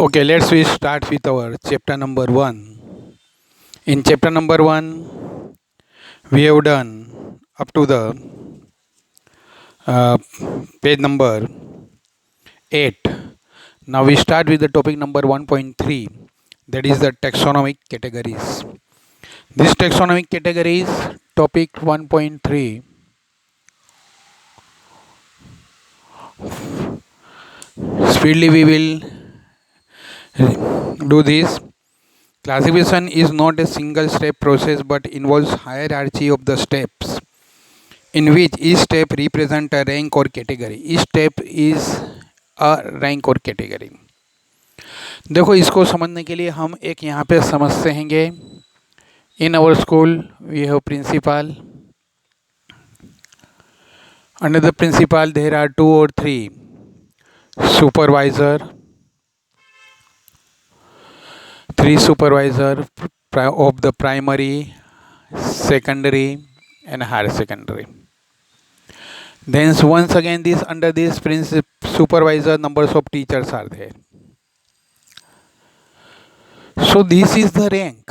Okay, we start with our chapter number 1. In chapter number 1, we have done up to the uh, page number 8. Now we start with the topic number 1.3, that is the taxonomic categories. This taxonomic categories, topic 1.3, speedily we will do this. Classification is not a single step process but involves hierarchy of the steps in which each step represents a rank or category. Each step is a rank or category. देखो इसको समझने के लिए हम एक यहाँ पे समझते हैंगे. In our school we have principal. Under the principal there are 2 or 3 supervisor, 3 supervisor of the primary, secondary and higher secondary. Then once again this under this supervisor numbers of teachers are there. So this is the rank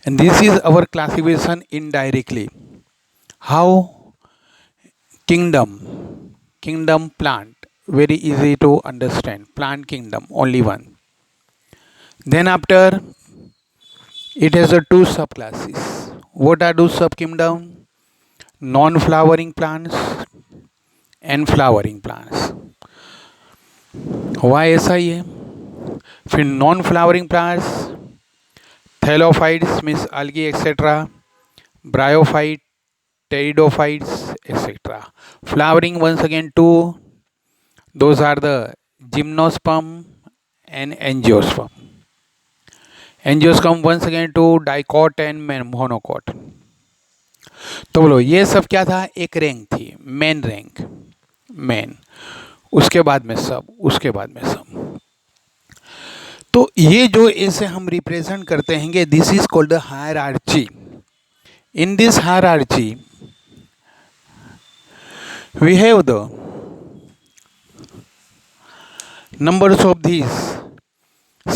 and this is our classification indirectly. How? Kingdom plant, very easy to understand. Plant kingdom, only one. Then after it has a 2 subclasses. What are 2 subkingdom? Non-flowering plants and flowering plants. Why ऐसा ही है? फिर non flowering plants, thallophytes means algae etc., bryophyte, pteridophytes etc. Flowering once again 2, those are the gymnosperm and angiosperm. Angiosperm once again 2, dicot and monocot. तो बोलो ये सब क्या था? एक रैंक थी, मेन रैंक, मेन. उसके बाद में सब, उसके बाद में सब. तो ये जो ऐसे हम रिप्रेजेंट करते हैं, this is called the hierarchy. In this hierarchy we have the numbers of these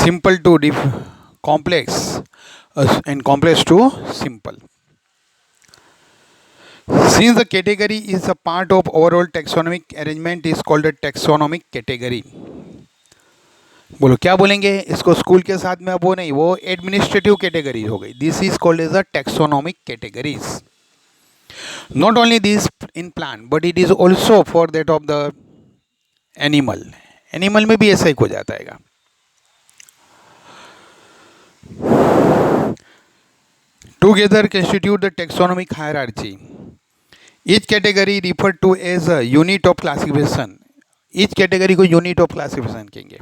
simple to complex and complex to simple. Since the category is a part of overall taxonomic arrangement is called a taxonomic category. बोलो क्या बोलेंगे इसको? School के साथ में अब वो नहीं, वो एडमिनिस्ट्रेटिव कैटेगरी हो गई. This is called as a taxonomic categories. Not only this in plant but it is also for that of the animal. Animal में भी ऐसा ही हो जाता है. Together constitute the taxonomic hierarchy. Each category referred to as a unit of classification. Each category को unit of classification कहेंगे.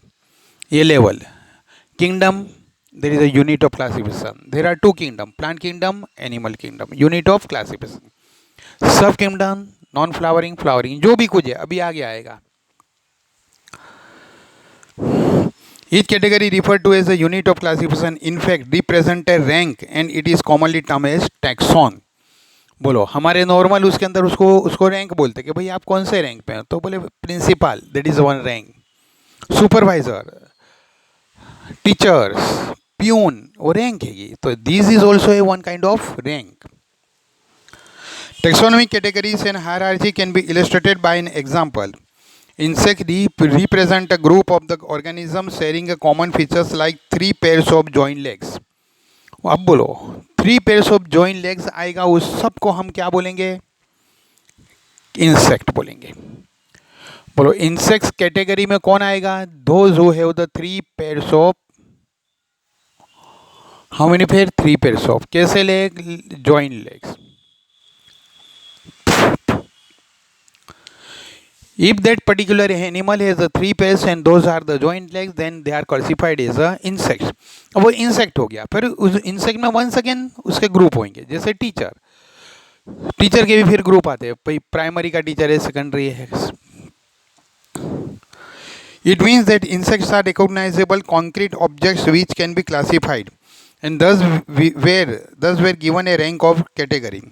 ये level. Kingdom, there is a unit of classification. There are 2 kingdom, plant kingdom, animal kingdom. Unit of classification. Sub kingdom, non-flowering, flowering. जो भी कुछ है अभी आगे आएगा. Each category referred to as a unit of classification in fact represent a rank and it is commonly termed as taxon. बोलो हमारे normal उसके अंदर उसको रैंक बोलते कि भाई आप कौन से रैंक पे हैं? तो बोले principal, that is one rank. Supervisor, teachers, peon, वो रैंक है. तो this is also a one kind of rank. Taxonomic categories and hierarchy can be illustrated by an example. Insects represent a group of the organisms sharing a common features like 3 pairs of joint legs. अब बोलो 3 pairs of joint legs आएगा, उस सब को हम क्या बोलेंगे? Insect बोलेंगे. बोलो इंसेक्ट्स कैटेगरी में कौन आएगा? Those who have the 3 pairs of, how many pair? 3 pairs of कैसे leg? joint legs. If that particular animal has the 3 pairs and those are the joint legs, then they are classified as a insects. अब वो insect हो गया. फिर उस insect में once again उसके group होंगे. जैसे टीचर के भी फिर ग्रुप आते हैं. भाई प्राइमरी का टीचर है, सेकेंडरी है. It means that insects are recognizable concrete objects which can be classified and thus were given a rank of category.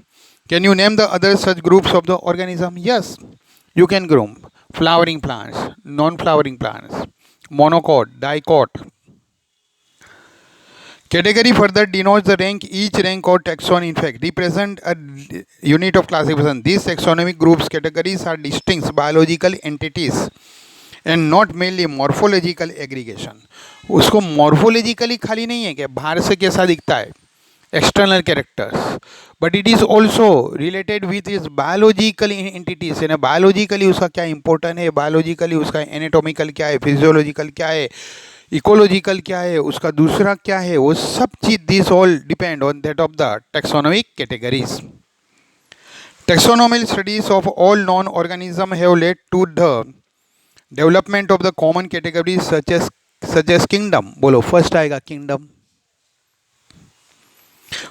Can you name the other such groups of the organism? Yes. You can group flowering plants, non-flowering plants. monocot, dicot. Category further denotes the rank. Each rank or taxon in fact represent a unit of classification. These taxonomic groups categories are distinct biological entities and not merely morphological aggregation. उसको morphologically खाली नहीं है कि बाहर से कैसा दिखता है external characters, but it is also related with its biological entities. यानी biologically उसका क्या important है, biologically उसका anatomical क्या है, physiological क्या है, इकोलॉजिकल क्या है, उसका दूसरा क्या है, वो सब चीज this all depend on that of the taxonomic categories. Taxonomical studies of all known organism have led to the development of the common categories such as kingdom. बोलो फर्स्ट आएगा किंगडम.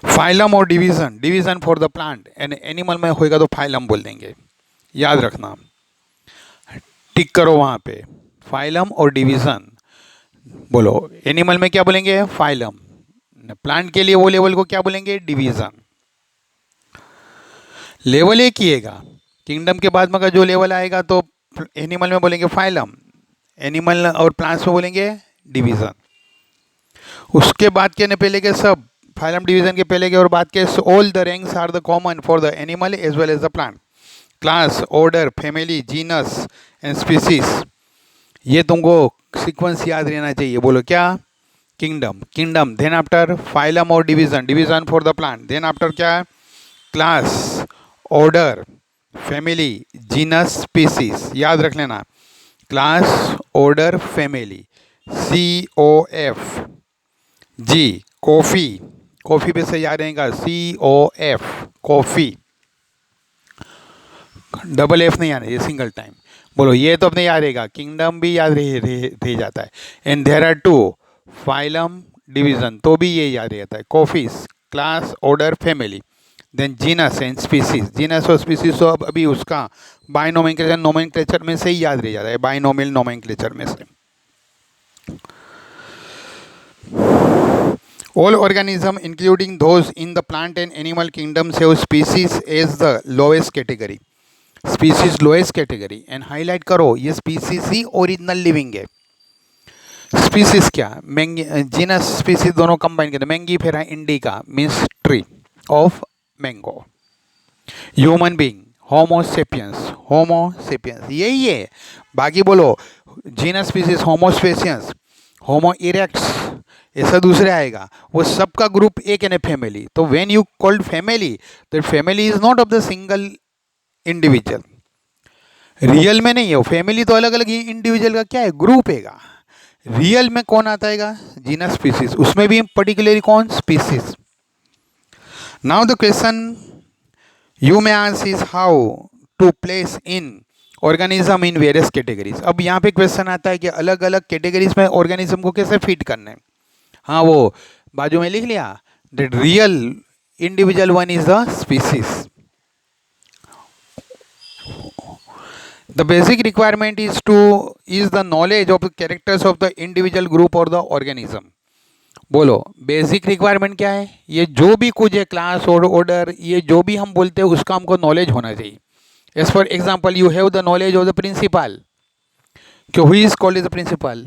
फाइलम और division, division for the plant and animal में होएगा तो phylum बोल देंगे, याद रखना, टिक करो वहां पे. फाइलम और डिवीजन. बोलो एनिमल में क्या बोलेंगे, फाइलम. प्लांट के लिए वो लेवल को क्या बोलेंगे, डिवीजन. लेवल एक ही आएगा. किंगडम के बाद में जो लेवल आएगा तो एनिमल में बोलेंगे फाइलम, एनिमल और प्लांट्स में बोलेंगे डिवीजन. उसके बाद के पहले के सब फाइलम डिवीजन के पहले के और बाद के all the ranks are the common for the animal as well as the plant. Class, order, family, genus and species. ये तुमको सीक्वेंस याद रहना चाहिए. बोलो क्या, kingdom, kingdom, then after phylum और division, division for the plant, then after क्या है, class, order, family, genus, species. याद रख लेना, क्लास, ऑर्डर, फैमिली. COF. जी, कॉफी, कॉफी पे से याद रहेगा COF, कॉफी. डबल F नहीं आना, ये सिंगल टाइम. बोलो ये तो अपने याद रहेगा, किंगडम भी याद रह जाता है. And there are two, phylum, division, तो भी ये याद रहता है. Coffees, class, order, family, then genus and species. Genus और स्पीसीज तो अब अभी उसका बायनोमेनक्लेचर, नोमेनक्लेचर में से ही याद रह जाता है, बायनोमियल नोमेनक्लेचर में से. All organisms, including those in the plant and animal kingdoms, have species as the lowest category. Species lowest category. And highlight करो, ये species ही original living है. Species क्या, genus species दोनों combine करते. Mangifera indica means tree of mango. Human being, Homo sapiens, Homo sapiens यही है. बाकी बोलो genus species, Homo sapiens, Homo erectus, ऐसा दूसरे आएगा. वो सबका ग्रुप एक है फैमिली. तो व्हेन यू कॉल्ड फैमिली, तो family is not of the single individual. Real में नहीं है. फैमिली तो अलग अलग इंडिविजुअल का क्या है, ग्रुप हैगा. रियल में कौन आता है, जीनस स्पीसीज. उसमें भी पर्टिकुलरली कौन, species. Now the question you may ask is how to place in organism in various categories. अब यहाँ पे क्वेश्चन आता है कि अलग अलग कैटेगरीज में ऑर्गेनिज्म को कैसे फिट करना है. हाँ, वो बाजू में लिख लिया, that real individual one is the species. The basic requirement is the knowledge of characters of the individual group और द ऑर्गेनिज्म. बोलो बेसिक रिक्वायरमेंट क्या है, ये जो भी कुछ है, क्लास और ऑर्डर, ये जो भी हम बोलते हैं उसका हमको नॉलेज होना चाहिए. As for example you have the knowledge of the principal. कि who is called is the principal,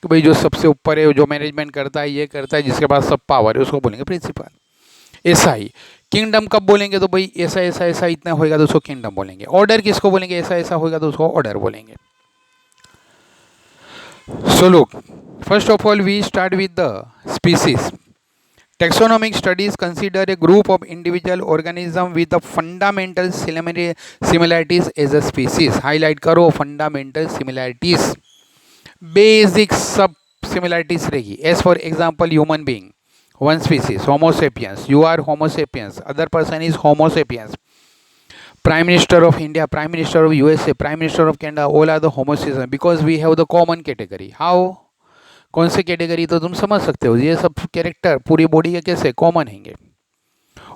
कि भाई जो सबसे ऊपर है, जो मैनेजमेंट करता है, ये करता है, जिसके पास सब पावर है, उसको बोलेंगे प्रिंसिपल. ऐसा ही किंगडम कब बोलेंगे, तो भाई ऐसा ऐसा ऐसा इतना होएगा तो उसको किंगडम बोलेंगे. ऑर्डर किसको बोलेंगे, ऐसा ऐसा होएगा तो उसको ऑर्डर बोलेंगे. So look, first of all we start with the species. Taxonomic studies consider a group of individual organisms with the fundamental similarities as a species. Highlight करो fundamental similarities. Basic सब similarities रहेगी. As for example, human being, one species, Homo sapiens. You are Homo sapiens. Other person is Homo sapiens. Prime Minister of India, Prime Minister of USA, Prime Minister of Canada, all are the Homo sapiens because we have the common category. How? कौन से category, तो तुम समझ सकते हो. ये सब character पूरी बॉडी के कैसे कॉमन हैंगे,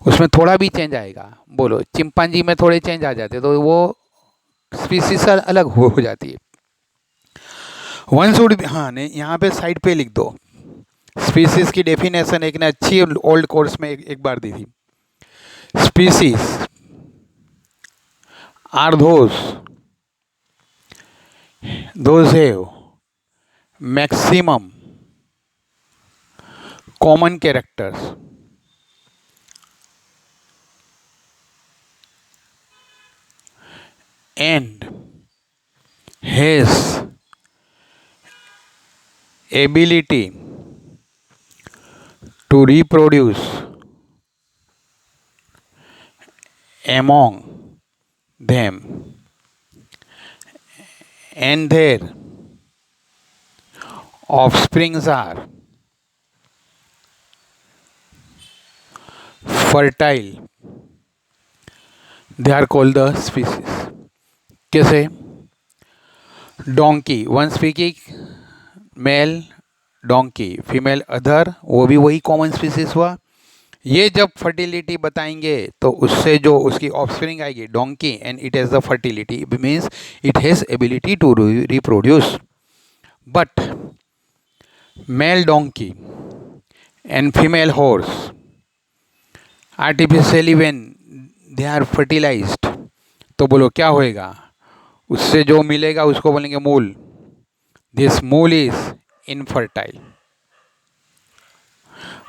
उसमें थोड़ा भी चेंज आएगा. बोलो चिंपांजी में थोड़े चेंज आ जाते तो वो स्पीसीज अलग हो जाती है. वन शुड, हाँ नहीं, यहाँ पे साइड पे लिख दो. स्पीसीज की डेफिनेशन एक ने अच्छी ओल्ड कोर्स में एक बार दी थी. Species are those have maximum common characters and his ability to reproduce among them and their offsprings are fertile, they are called the species. कैसे? Donkey, one speaking mail donkey, female other, वो भी वही common species हुआ। ये जब fertility बताएंगे तो उससे जो उसकी ऑफस्प्रिंग आएगी donkey, and it has the fertility means it has ability to reproduce. But male donkey and female horse artificially when they are fertilized, तो बोलो क्या होएगा? उससे जो मिलेगा उसको बोलेंगे मूल। दिस मूल is infertile.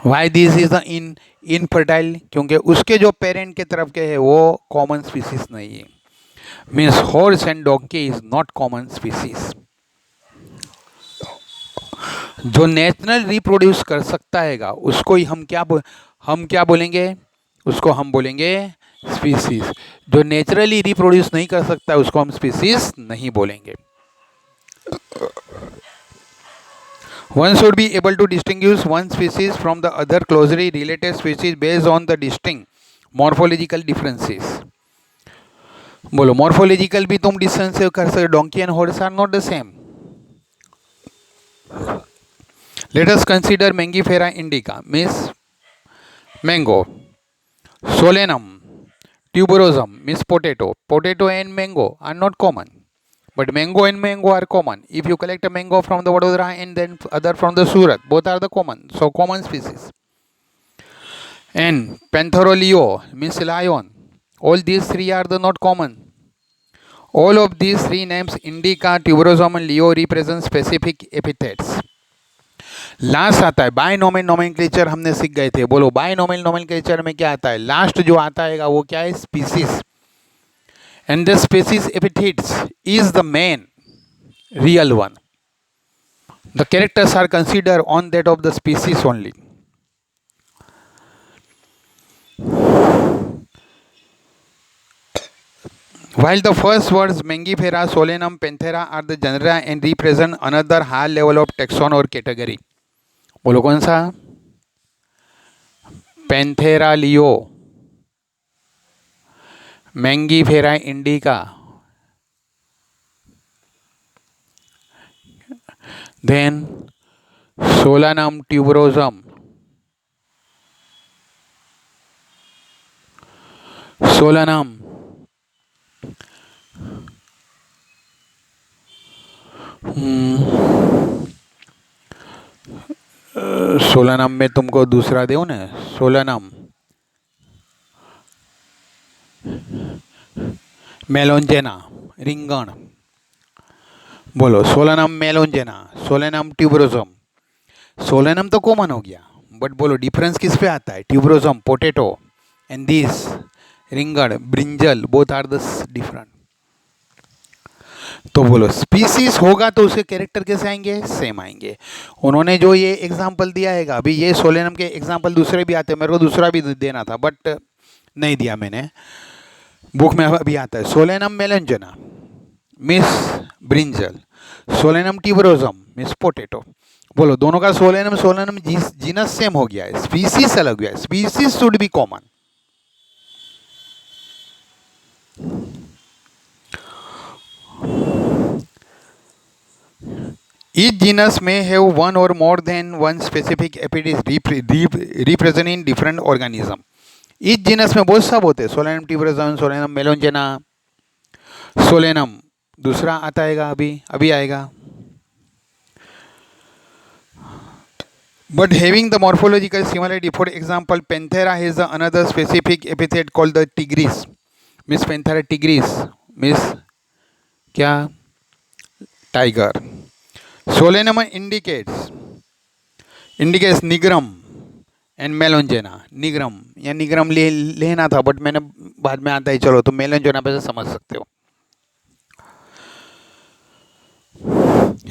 Why this is the infertile? क्योंकि उसके जो पेरेंट के तरफ के है वो कॉमन स्पीसीज नहीं है। Means horse and donkey is not common species. जो नेचुरल रिप्रोड्यूस कर सकता हैगा उसको ही हम क्या बोलेंगे? उसको हम बोलेंगे स्पीसीज। जो नेचुरली रिप्रोड्यूस नहीं कर सकता है उसको हम स्पीसीज नहीं बोलेंगे। One should be able to distinguish one species from the other closely related species based on the distinct morphological differences. बोलो morphological भी तुम डिफरेंस कर सकते। donkey and horse are not the same. Let us consider Mangifera indica, means mango. Solanum tuberosum means potato. Potato and mango are not common, but mango and mango are common. If you collect a mango from the Vadodara and then other from the Surat, both are the common, so common species. And Pantheroleo means lion. All these three are the not common. All of these three names, indica, tuberosum and leo, represent specific epithets. Last आता है binomial nomenclature, हमने सीख गए थे। बोलो binomial nomenclature में क्या आता है? लास्ट जो आता है वो क्या है? Species. And the species epithets is the main real one. The characters are consider on that of the species only. While the first words Mangifera, Solanum, Panthera are the genera and represent another higher level of taxon or category. बोलो कौन सा? Panthera leo, Mangifera indica, then Solanum tuberosum, Solanum solanum में तुमको दूसरा दो ना, solanum melongena रिंगण। बोलो solanum melongena, solanum tuberosum. Solanum तो कॉमन हो गया, बट बोलो डिफरेंस किस पे आता है? ट्यूबरोजम पोटैटो एंड दिस रिंगण brinjal, both are the different. तो बोलो स्पीसीज होगा तो उसके कैरेक्टर कैसे आएंगे? सेम आएंगे। उन्होंने जो ये एग्जांपल दिया है, अभी ये सोलेनम के एग्जांपल दूसरे भी आते हैं, मेरे को दूसरा भी देना था बट नहीं दिया मैंने, बुक में अभी आता है। Solanum melongena miss brinjal, Solanum tuberosum miss potato. बोलो दोनों का सोलेनम सोलेनम जीनस सेम हो गया है, स्पीसीज अलग हुआ है। Species should be common. Each genus may have one or more than one specific epithet represent in different organism. Each genus में बहुत सब होते हैं, सोलेनम ट्यूबरोजम, सोलेनम मेलोंजेना, सोलेनम दूसरा आता है अभी आएगा। But having the morphological similarity, for example, Panthera has another specific epithet called the tigris. Miss Panthera tigris, miss क्या? Tiger. Solanum indicum nigrum and melongena. Nigrum या निग्रम लेना था but मैंने बाद में आता ही, चलो तो मेलोंजेना पे से समझ सकते हो।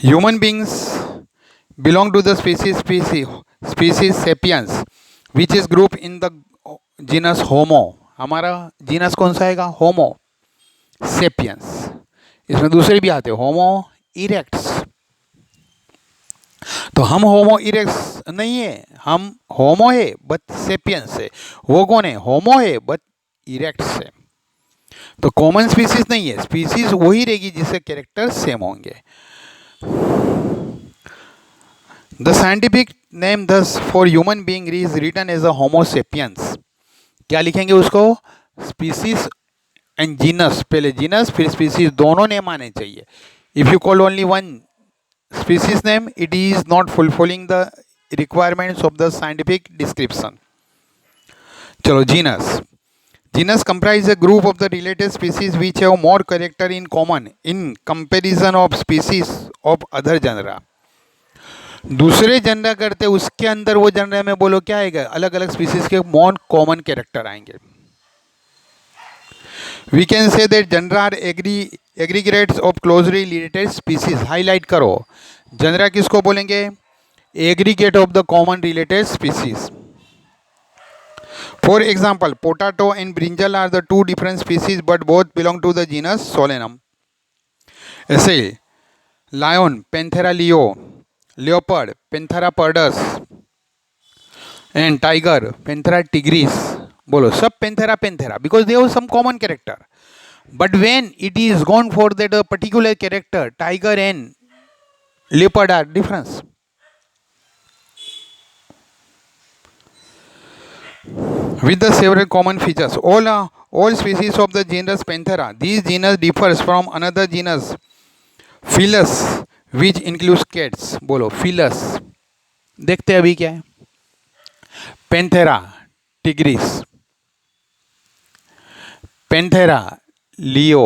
Human beings belong to the species sapiens which is group in the genus Homo. हमारा जीनस कौन सा आएगा? Homo sapiens. इसमें दूसरे भी आते हैं, होमो इरेक्ट्स। तो हम होमो इरेक्ट्स नहीं है, हम होमो है बट सेपियंस है। वो कौन है? होमो है बट इरेक्ट्स है। तो कॉमन स्पीसीज नहीं है, स्पीसीज वही रहेगी जिससे कैरेक्टर सेम होंगे। The scientific name this for human being is written as a homo sapiens. क्या लिखेंगे उसको? स्पीसीज एंड जीनस, पहले जीनस फिर स्पीसीज, दोनों नेम आने चाहिए। If you call only one species name, it is not fulfilling the requirements of the scientific description. चलो genus comprise a group of the related species which have more character in common in comparison of species of other genre. दूसरे genre करते उसके अंदर वो genre में बोलो क्या आएगा? अलग अलग स्पीसीज के मोर कॉमन कैरेक्टर आएंगे। We can say that genre are aggregates of closely related species. Highlight करो, जनरा किसको बोलेंगे? Aggregate of the common related species. For example, potato and brinjal are the two different species but both belong to the genus Solanum. ऐसे lion Panthera leo, leopard Panthera pardus and tiger Panthera tigris. बोलो सब Panthera because they have some common character, but when it is gone for that particular character, tiger and leopard are different. With the several common features, all species of the genus Panthera, these genus differs from another genus Felis, which includes cats. बोलो Felis, देखते हैं अभी क्या है? Panthera tigris, Panthera लियो,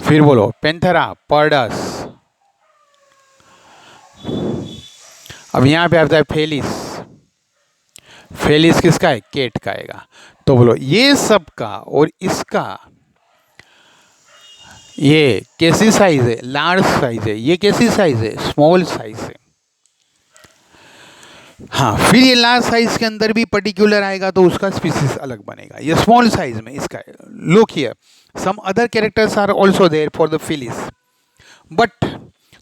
फिर बोलो Panthera पर्डस। अब यहां पे आता है फेलिस। फेलिस किसका है? केट का आएगा। तो बोलो ये सब का और इसका ये कैसी साइज है? लार्ज साइज है। ये कैसी साइज है? स्मॉल साइज है। हाँ, फिर ये लार्ज साइज के अंदर भी पर्टिकुलर आएगा तो उसका स्पीसीज अलग बनेगा। ये स्मॉल साइज में इसका look here, some other characters are also there for the Felis, but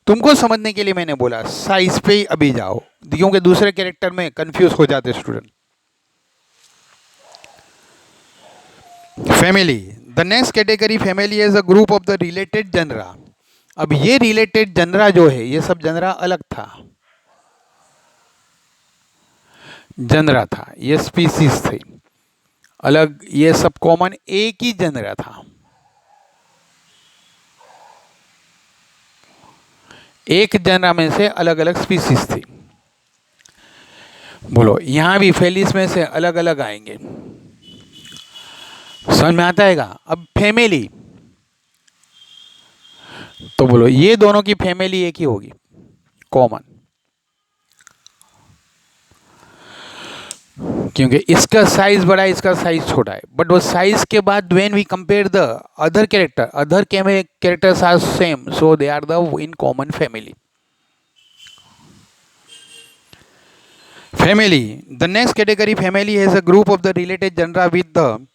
तुमको समझने के लिए मैंने बोला साइज पे ही अभी जाओ, क्योंकि दूसरे कैरेक्टर में कंफ्यूज हो जाते student. Family, the next category family is a group of the related genera. अब ये रिलेटेड जनरा जो है, ये सब जनरा अलग था, जनरा था, ये स्पीसीज थी अलग, ये सब कॉमन एक ही जनरा था। एक जनरा में से अलग अलग स्पीसीज थी। बोलो यहां भी फेलिस में से अलग अलग आएंगे, समझ में आता है? अब फैमिली, तो बोलो ये दोनों की फैमिली एक ही होगी, कॉमन, क्योंकि इसका साइज बड़ा है, इसका साइज छोटा है, बट वो साइज के बाद when we compare the other characters are same, so they are the in common family. Family, the next category family has a group of the related genera with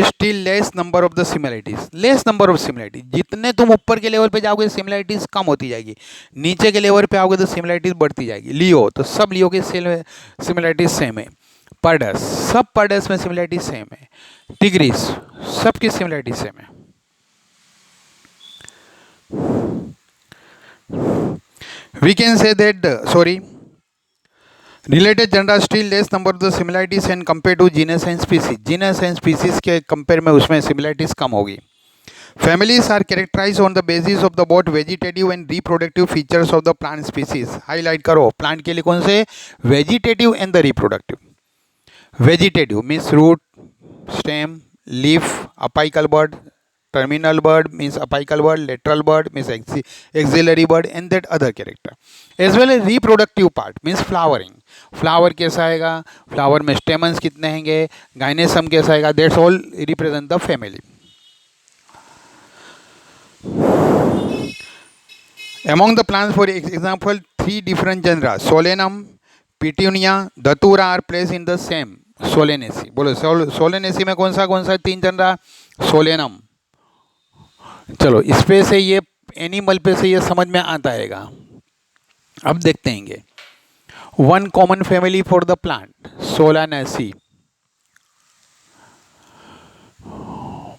still less number of the similarities. Less number of similarities, जितने तुम ऊपर के level पे जाओगे similarities कम होती जाएगी, नीचे के लेवल पे आओगे तो सिमिलरिटीज बढ़ती जाएगी। लियो, तो सब लियो के सिमिलरिटीज सेम है। पर्डस, सब पर्डस में सिमिलरिटी सेम है। टिग्रिस, सबकी सिमिलरिटी सेम है। We can say that related genera still less number of the similarities and compare to genus and species. Genus and species के कंपेयर में उसमें सिमिलरिटीज कम होगी। Families are characterize on the basis of the both vegetative and reproductive features of the plant species. Highlight करो, plant के लिए कौन से? Vegetative and the reproductive. Vegetative means root, stem, leaf, apical bud, terminal bird means apical bird, lateral bird means axillary bird, and that other character. As well as reproductive part means flowering. Flower कैसा आएगा, flower में stamens कितने हैंगे, गाइनेसम कैसा आएगा, that's all represent the family. Among the plants, for example, three different genera, Solanum, Petunia, Datura are placed in the same Solanaceae. बोलो Solanaceae में कौन सा तीन जनरा, Solanum. चलो इस पे से ये एनिमल पे से ये समझ में आता हैगा. अब देखते हैं one common family for the plant Solanaceae.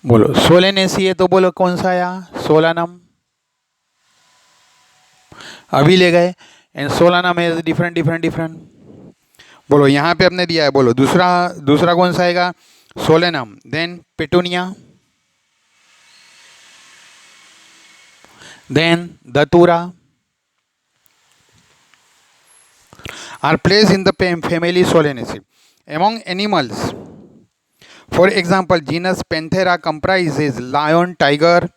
बोलो Solanaceae है तो बोलो कौन सा आया, Solanum. अभी ले गए. एंड सोलानम है डिफरेंट. बोलो यहाँ पे आपने दिया है, बोलो दूसरा कौन सा आएगा, solanum. Then petunia, then datura are place in the family Solanaceae. Among animals, for example, genus Panthera comprises lion, tiger,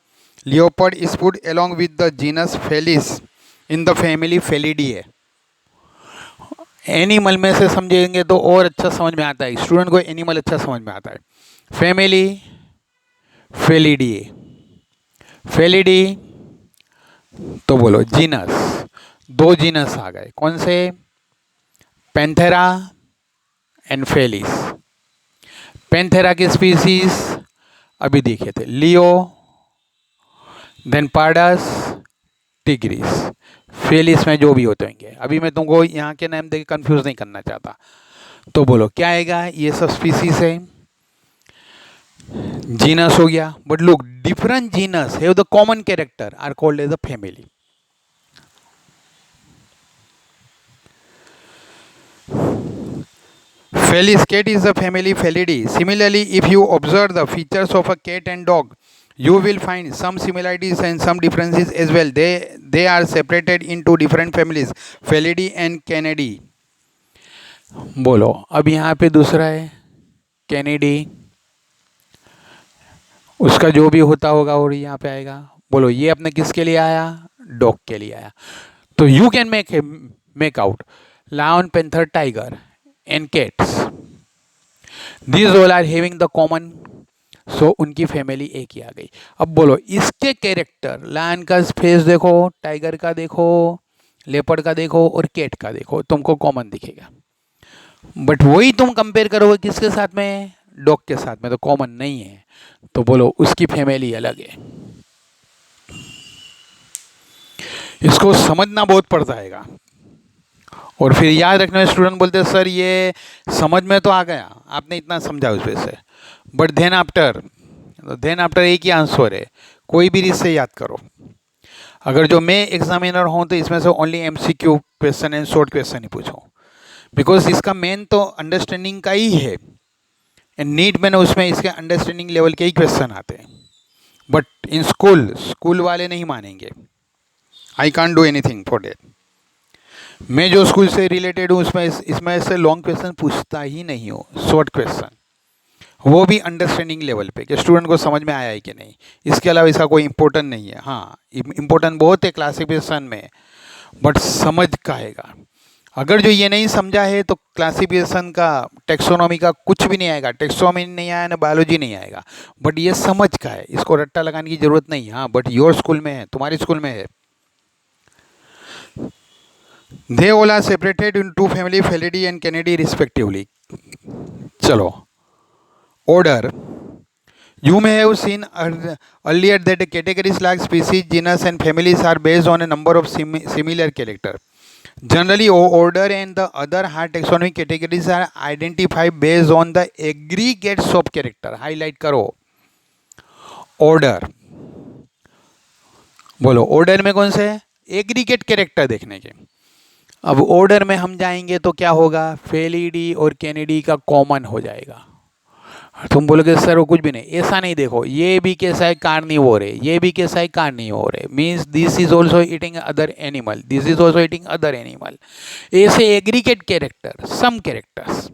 leopard is put along with the genus Felis in the family Felidae. Animal में से समझेंगे तो और अच्छा समझ में आता है, स्टूडेंट को एनिमल अच्छा समझ में आता है. फैमिली फेलिडिए, फेलिडी तो बोलो जीनस, दो जीनस आ गए, कौन से, पैंथेरा एंड फेलिस. पैंथेरा की स्पीसीज अभी देखे थे, लियो, देन पार्डस, टिग्रिस. फेलिस में जो भी होते होंगे, अभी मैं तुमको यहाँ के नाम देके कंफ्यूज नहीं करना चाहता. तो बोलो क्या आएगा, ये सब स्पीसीज है, जीनस हो गया. But look, different genus have the common character are called as the family. Felis cat is the family Felidae. Similarly, if you observe the features of a cat and dog, you will find some similarities and some differences as well. They are separated into different families, Felidae and Canidae. बोलो अब यहाँ पे दूसरा है Canidae, उसका जो भी होता होगा और यहाँ पे आएगा. बोलो ये अपने किसके लिए आया, डॉग के लिए आया. तो you can make out lion, panther, tiger and cats. These all are having the common, so उनकी फैमिली एक ही आ गई. अब बोलो इसके कैरेक्टर, लायन का फेस देखो, टाइगर का देखो, लेपर्ड का देखो और कैट का देखो, तुमको कॉमन दिखेगा. बट वही तुम कंपेयर करोगे किसके साथ में, डॉग के साथ में, तो कॉमन नहीं है. तो बोलो उसकी फैमिली अलग है. इसको समझना बहुत पड़ता है. और फिर याद रखना, स्टूडेंट बोलते हैं सर ये समझ में तो आ गया, आपने इतना समझा उस वजह से, बट देन आफ्टर एक ही आंसर है, कोई भी रीत से याद करो. अगर जो मैं एग्जामिनर हूँ तो इसमें से only MCQ question and short question ही पूछो, बिकॉज इसका मेन तो अंडरस्टैंडिंग का ही है. एंड नीट में ना उसमें इसके अंडरस्टैंडिंग लेवल के ही क्वेश्चन आते हैं. बट इन स्कूल वाले नहीं मानेंगे. I can't do anything for date. मैं जो स्कूल से रिलेटेड हूँ इसमें से लॉन्ग क्वेश्चन पूछता ही नहीं हूँ, शॉर्ट क्वेश्चन, वो भी अंडरस्टैंडिंग लेवल पे कि स्टूडेंट को समझ में आया है कि नहीं. इसके अलावा इसका कोई इंपॉर्टेंट नहीं है. हाँ, इंपॉर्टेंट बहुत है क्लासिफिकेशन में, बट समझ का आएगा. अगर जो ये नहीं समझा है तो क्लासिफिकेशन का, टेक्सोनॉमी का कुछ भी नहीं आएगा. टेक्सोनॉमी नहीं आया ना बायोलॉजी नहीं आएगा. बट ये समझ का है, इसको रट्टा लगाने की जरूरत नहीं. हाँ, बट योर स्कूल में है, तुम्हारे स्कूल में है. They all are separated into family Felidae and Canidae respectively. चलो, order. You may have seen earlier that categories like species, genus and families are based on a number of similar characters. Generally, order and the other high taxonomic categories are identified based on the aggregates of character. Highlight करो. Order. बोलो order में कौन से, aggregate character देखने के. अब order में हम जाएंगे तो क्या होगा, फेलिडी और कैनिडी का कॉमन हो जाएगा. तुम बोलोगे सर वो कुछ भी नहीं, ऐसा नहीं. देखो ये भी कैसा है, कार्निवोर है, ये भी कैसा है, कार्निवोर है. Means this is also eating other animal, this is also eating other animal. ऐसे aggregate character, some characters.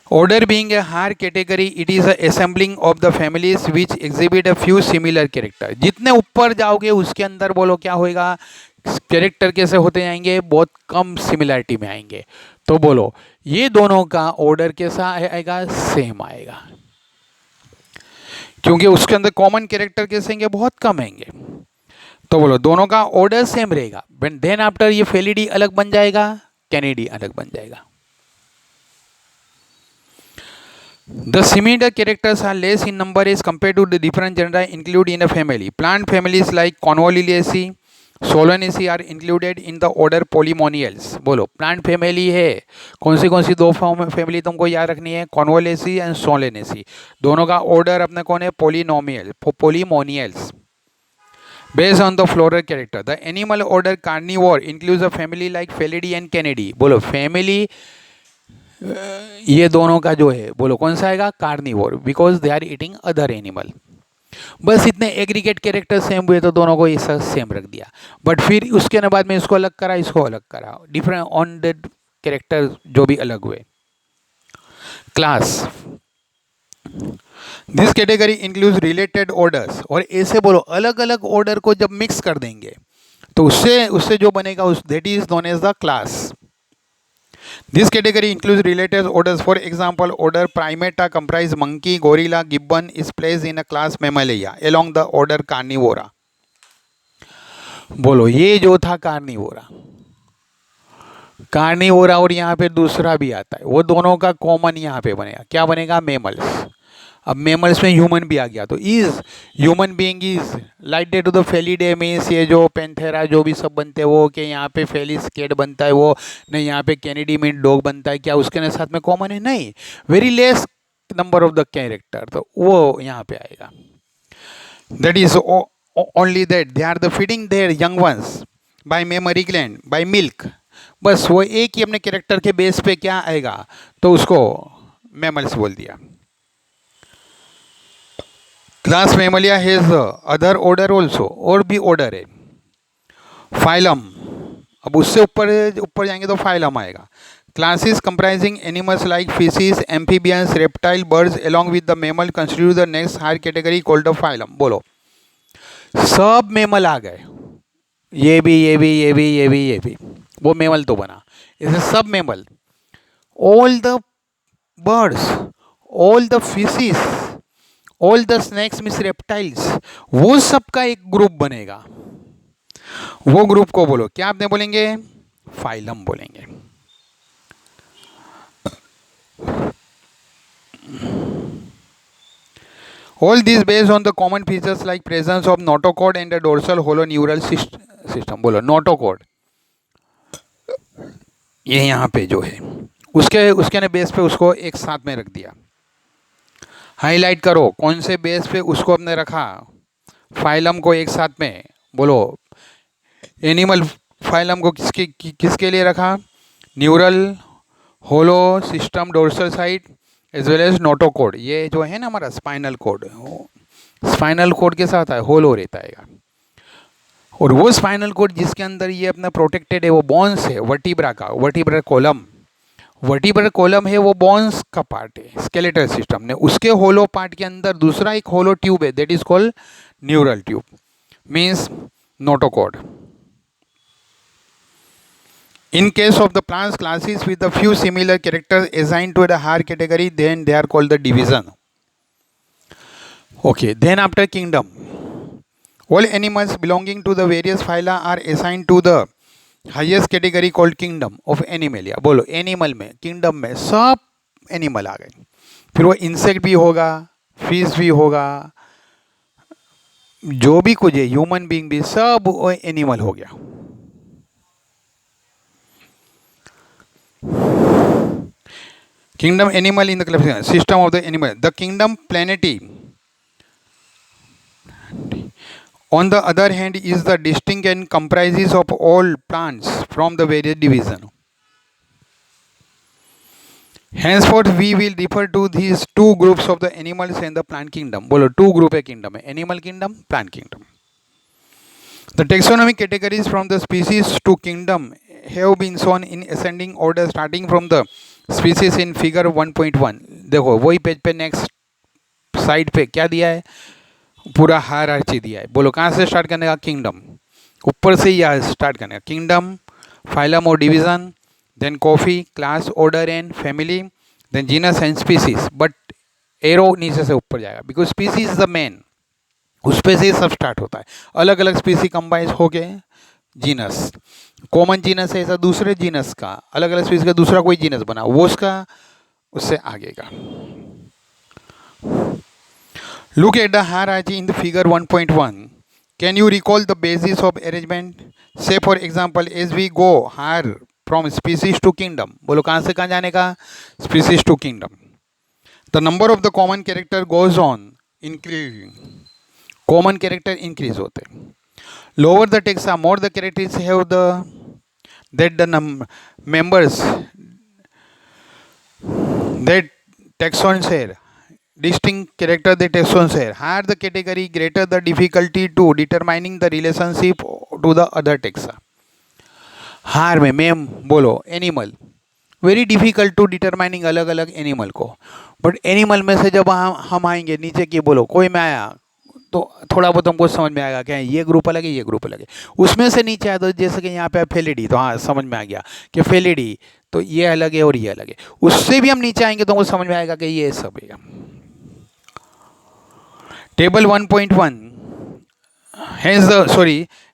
Order being a higher category, it is a assembling of the families which exhibit a few similar character. जितने ऊपर जाओगे उसके अंदर बोलो क्या होएगा, character कैसे होते जाएंगे, बहुत कम सिमिलरिटी में आएंगे. तो बोलो ये दोनों का ऑर्डर कैसा आएगा, सेम आएगा, क्योंकि उसके अंदर कॉमन कैरेक्टर कैसे आएंगे, बहुत कम आएंगे. तो बोलो दोनों का ऑर्डर सेम रहेगा. देन आफ्टर ये फेलिडी अलग बन जाएगा, कैनेडी अलग बन जाएगा. The similar characters are less in number as compared to the different genera included in a family. Plant families like Convolvulaceae, Solanaceae are included in the order Polymoniales. बोलो plant family है, कौन सी दो family तुमको याद रखनी है, Convolvulaceae and Solanaceae. दोनों का ऑर्डर अपने कौन है, Polymonials. Based on the floral character, the animal order Carnivore includes a family like Felidae and Canidae. बोलो फैमिली ये दोनों का जो है बोलो कौन सा आएगा, carnivore, because they are eating other animal. बस इतने एग्रीगेट कैरेक्टर सेम हुए तो दोनों को ये सब सेम रख दिया. बट फिर उसके बाद में इसको अलग करा, इसको अलग करा, डिफरेंट ऑन द कैरेक्टर जो भी अलग हुए. Class, this category includes related orders. और ऐसे बोलो अलग अलग ऑर्डर को जब मिक्स कर देंगे तो उससे जो बनेगा that is known as the class. This category includes related orders. For example, order Primata comprise monkey, gorilla, gibbon is placed in a class Mammalia along the order Carnivora. बोलो ये जो था कार्निवोरा और यहाँ पे दूसरा भी आता है, वो दोनों का कॉमन यहाँ पे बनेगा, क्या बनेगा, मेमल्स. अब मेमल्स में ह्यूमन भी आ गया तो is human being is lighted to the felidae means ये जो पेंथेरा जो भी सब बनते हैं वो, कि यहाँ पे फेलिस कैट बनता है वो नहीं, यहाँ पे कैनेडी मीन डॉग बनता है, क्या उसके साथ में कॉमन है, नहीं, very less number of the character, तो वो यहाँ पे आएगा. That is only that they are the feeding their young ones by mammary gland by milk. बस वो एक ही अपने कैरेक्टर के बेस पे क्या आएगा तो उसको मेमल्स बोल दिया. Class Mammalia has other order also, और भी ऑर्डर है. फाइलम, अब उससे ऊपर जाएंगे तो फाइलम आएगा. Classes comprising animals like fishes, amphibians, reptile, birds along with the mammal constitute the next higher category called the phylum. बोलो सब मेमल आ गए, ये भी, वो मेमल तो बना, इसे सब mammal, all the birds, all the fishes, all the snacks means reptiles, वो सब का एक ग्रुप बनेगा. वो ग्रुप को बोलो क्या आपने बोलेंगे, फाइलम बोलेंगे. All these based on the common features like presence of notochord and the dorsal holoneural system. बोलो notochord, ये यहाँ पे जो है उसके ने बेस पे उसको एक साथ में रख दिया. हाईलाइट करो कौन से बेस पे उसको हमने रखा, फाइलम को एक साथ में. बोलो एनिमल फाइलम को किसके लिए रखा, neural, hollow system, dorsal side as well as notochord. ये जो है ना हमारा स्पाइनल कोड के साथ है, होलो रहता है. और वो स्पाइनल कोड जिसके अंदर ये अपना प्रोटेक्टेड है वो बोन्स है, वर्टिब्रा का, वर्टिब्रल कॉलम है, वो बोन्स का पार्ट है स्केलेटल सिस्टम ने. उसके होलो पार्ट के अंदर दूसरा एक होलो ट्यूब है, that is called neural tube means notochord. In case of the plants classes with a few similar characters assigned to the higher category, then they are called the division. Okay, then after kingdom, all animals belonging to the various phyla are assigned to the highest category called kingdom of Animalia. बोलो animal में, kingdom में सब animal आ गए. फिर वो insect भी होगा, fish भी होगा, जो भी कुछ है, ह्यूमन बीइंग भी, सब एनिमल हो गया. Kingdom animal in the classification system of the animal. The kingdom Plantae, on the other hand, is the distinct and comprises of all plants from the various division. Henceforth, we will refer to these two groups of the animals and the plant kingdom. बोलो two group है kingdom है, animal kingdom, plant kingdom. The taxonomic categories from the species to kingdom have been shown in ascending order starting from the species in figure 1.1। देखो वही page पे next side पे क्या दिया है, पूरा हायरार्ची दिया है। बोलो कहाँ से स्टार्ट करने का, किंगडम, ऊपर से ही स्टार्ट करने का, किंगडम, फाइलम और division, then coffee, class, order and family, then genus and species, but arrow नीचे से ऊपर जाएगा because species is the main, उस पे से ही सब स्टार्ट होता है। अलग अलग स्पीसी कंबाइन हो गए जीनस, कॉमन जीनस है ऐसा दूसरे जीनस का, अलग अलग स्पीसी का दूसरा कोई जीनस बना वो उसका उससे आगे का। Look at the hierarchy in the figure 1.1। Can you recall the basis of arrangement, say for example as we go higher from species to kingdom. बोलो कहाँ से कहाँ जाने का, species to kingdom. The number of the common character goes on increasing, common character increase होते। Lower the taxa are more the characters have the that the members that taxon share distinct character the taxon share, higher the category greater the difficulty to determining the relationship to the other taxa। हार में ma'am बोलो animal, very difficult to determining अलग अलग animal को, but animal में से जब हम आएंगे नीचे की, बोलो कोई में आया तो थोड़ा बहुत हमको समझ में आएगा क्या ये ग्रुप अलग है ये ग्रुप अलग है। उसमें से नीचे आया तो जैसे कि यहाँ पे फेलिडी, तो हाँ समझ में आ गया कि फेलिडी तो ये अलग है और ये अलग है। उससे भी हम नीचे आएंगे तो हमको समझ में आएगा कि ये सब है। Table 1.1,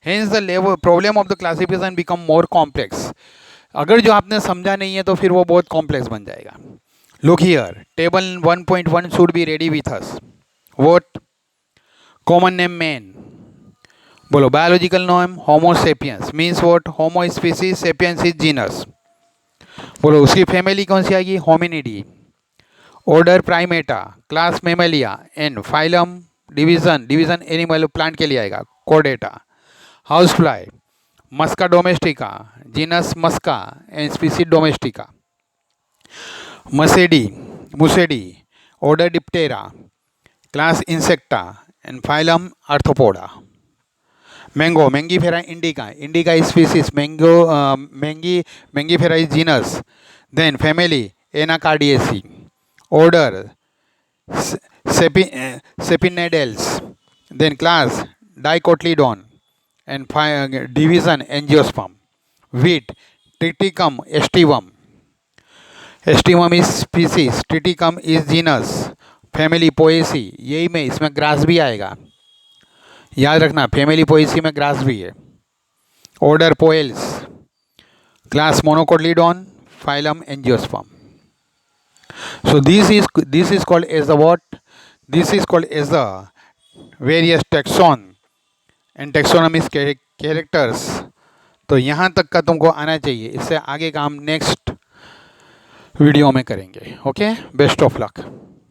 hence the level problem of the classification become more complex। अगर जो आपने समझा नहीं है तो फिर वो बहुत कॉम्प्लेक्स बन जाएगा। Look here, table 1.1 should be ready with us. What, common name man, बोलो biological name Homo sapiens means what, Homo species, sapiens is genus. बोलो उसकी फैमिली कौन सी आएगी, Hominidae, order Primata, class Mammalia, and phylum division animal plant के लिए आएगा, कोडेटा। House fly, Musca domestica, genus Musca and species domestica. Muscidae, order Diptera, class Insecta and phylum Arthropoda. Mango, Mangifera indica species, Mangifera is genus, then family Anacardiaceae, order Sapindales, then class dicotyledon and division angiosperm. Wheat, Triticum aestivum is species, Triticum is genus, family Poaceae, यही में इसमें grass भी आएगा, याद रखना family Poaceae में grass भी है। Order Poales, class monocotyledon, phylum angiosperm. So this is called as the what? This is called as the various taxon and taxonomies characters। तो यहाँ तक का तुमको आना चाहिए, इससे आगे का हम नेक्स्ट वीडियो में करेंगे। Okay, best of luck.